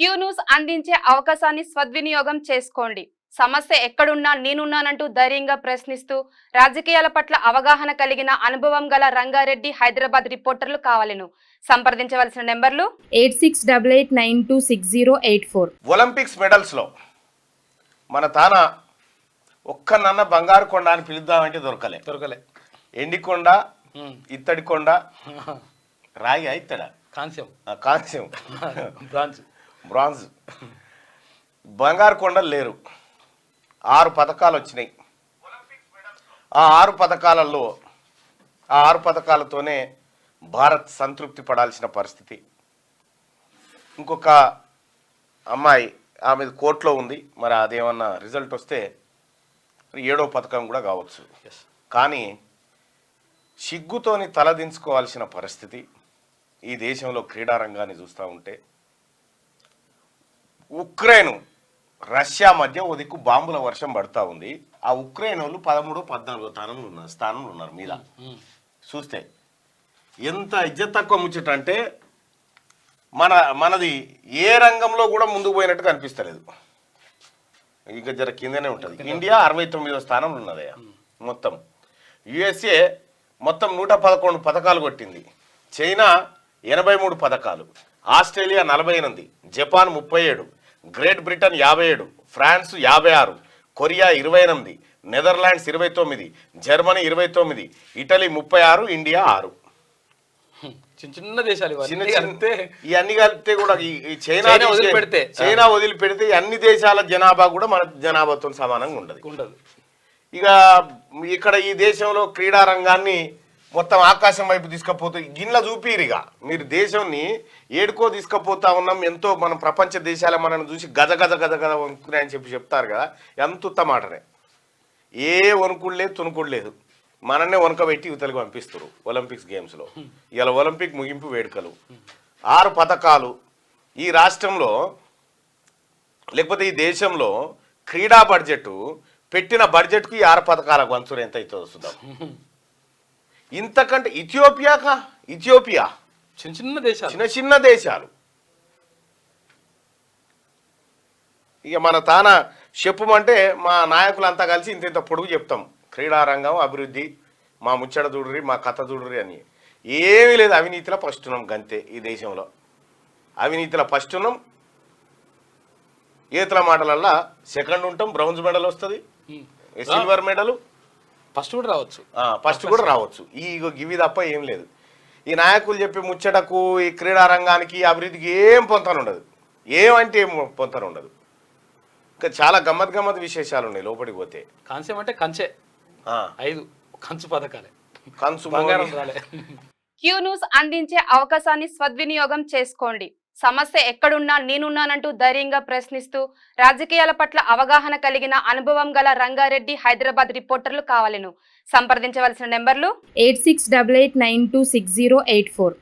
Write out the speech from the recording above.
Q news అందించే అవకాశాన్ని సద్వినియోగం చేసుకోండి. సమస్య ఎక్కడున్నా నేనున్నానంటూ ధైర్యంగా ప్రశ్నిస్తూ రాజకీయాల పట్ల అవగాహన కలిగిన అనుభవం గల రంగారెడ్డి హైదరాబాద్ రిపోర్టర్లు కావాలను. సంప్రదించవలసిన నెంబర్లు 8688926084. ఒలింపిక్స్ మెడల్స్ లో మన తాన ఒక్కనన్న బంగారు కొండ అని పిలుద్దామంటే దొరకలే. ఎండి కొండ, ఇత్తడి కొండ, రాయి ఇత్తడ, కాంస్యం బ్రాంజ్, బంగారు కొండలు లేరు. 6 పథకాలు వచ్చినాయి. ఆ 6 పథకాలతోనే భారత్ సంతృప్తి పడాల్సిన పరిస్థితి. ఇంకొక అమ్మాయి ఆమె కోర్టులో ఉంది. మరి అదేమన్నా రిజల్ట్ వస్తే 7వ పథకం కూడా కావచ్చు. కానీ సిగ్గుతోని తలదించుకోవాల్సిన పరిస్థితి ఈ దేశంలో క్రీడారంగాన్ని చూస్తూ ఉంటే. ఉక్రెయిన్ రష్యా మధ్య ఓ దిక్కు బాంబుల వర్షం పడుతూ ఉంది. ఆ ఉక్రెయిన్ వాళ్ళు 13, 14 స్థానంలో ఉన్నారు మీద. చూస్తే ఎంత ఇజ్జత్ తక్కువ ముచ్చట అంటే మనది ఏ రంగంలో కూడా ముందుకు పోయినట్టు కనిపిస్తలేదు. ఇక జర కిందనే ఉంటుంది. ఇండియా 69వ స్థానంలో ఉన్నదయ్యా మొత్తం. యుఎస్ఏ మొత్తం 111 పథకాలు కొట్టింది. చైనా 83 పథకాలు, Australia 48, Japan 37, Great Britain 57, France 56, Korea 28, Netherlands 29, Germany 29, Italy 36, India 6. చిన్న దేశాలు ఇవన్నీ కలిపితే కూడా ఈ చైనా వదిలిపెడితే అన్ని దేశాల జనాభా కూడా మన జనాభాతో సమానంగా ఉండదు. ఇక ఇక్కడ ఈ దేశంలో క్రీడా రంగాన్ని మొత్తం ఆకాశం వైపు తీసుకుపోతూ గిన్నె చూపిరిగా మీరు దేశాన్ని ఏడుకో తీసుకుపోతా ఉన్నాం. ఎంతో మన ప్రపంచ దేశాల మనల్ని చూసి గజ వణుకున్నాయని చెప్తారు కదా. ఎంత ఉత్తమాటనే. ఏ వణుకుడు లేదు, తుణుకుడు లేదు. మనన్నే వణకబెట్టి యువతలకు పంపిస్తారు ఒలింపిక్స్ గేమ్స్లో. ఇలా ఒలింపిక్ ముగింపు వేడుకలు 6 పథకాలు. ఈ రాష్ట్రంలో లేకపోతే ఈ దేశంలో క్రీడా బడ్జెట్ పెట్టిన బడ్జెట్కు ఈ 6 పథకాలకు వంచురు ఎంత అవుతుందో చూద్దాం. ఇంతకంటే ఇథియోపియా చిన్న దేశాలు ఇక మన తాన చెప్పమంటే మా నాయకులంతా కలిసి ఇంత పొడుగు చెప్తాం. క్రీడారంగం అభివృద్ధి, మా ముచ్చట చూడుర్రి, మా కథ చూడుర్రి అని. ఏమీ లేదు. అవినీతిలో ఫస్ట్ ఉన్నాం గంతే. ఈ దేశంలో అవినీతిలో ఫస్ట్ ఉన్నాం. ఈతల మాటలల్లా సెకండ్ ఉంటాం. బ్రౌన్స్ మెడల్ వస్తుంది, సిల్వర్ మెడల్ ఫస్ట్ కూడా రావచ్చు. ఇవి తప్ప ఏం లేదు. ఈ నాయకులు చెప్పే ముచ్చటకు, ఈ క్రీడారంగానికి, అభివృద్ధికి ఏం పొంతన ఉండదు. ఏమంటే ఏం పొంతన ఉండదు. ఇంకా చాలా గమ్మత్ విశేషాలు ఉన్నాయి లోపలికి పోతే. కాంస్యం అంటే కంచె 5 కంచు పథకాలే. బంగారం రాలే. క్యూ న్యూస్ అందించే అవకాశాన్ని సద్వినియోగం చేసుకోండి. సమస్య ఎక్కడున్నా నేనున్నానంటూ ధైర్యంగా ప్రశ్నిస్తూ రాజకీయాల పట్ల అవగాహన కలిగిన అనుభవం గల రంగారెడ్డి హైదరాబాద్ రిపోర్టర్లు కావాలను. సంప్రదించవలసిన నెంబర్లు 8688926084.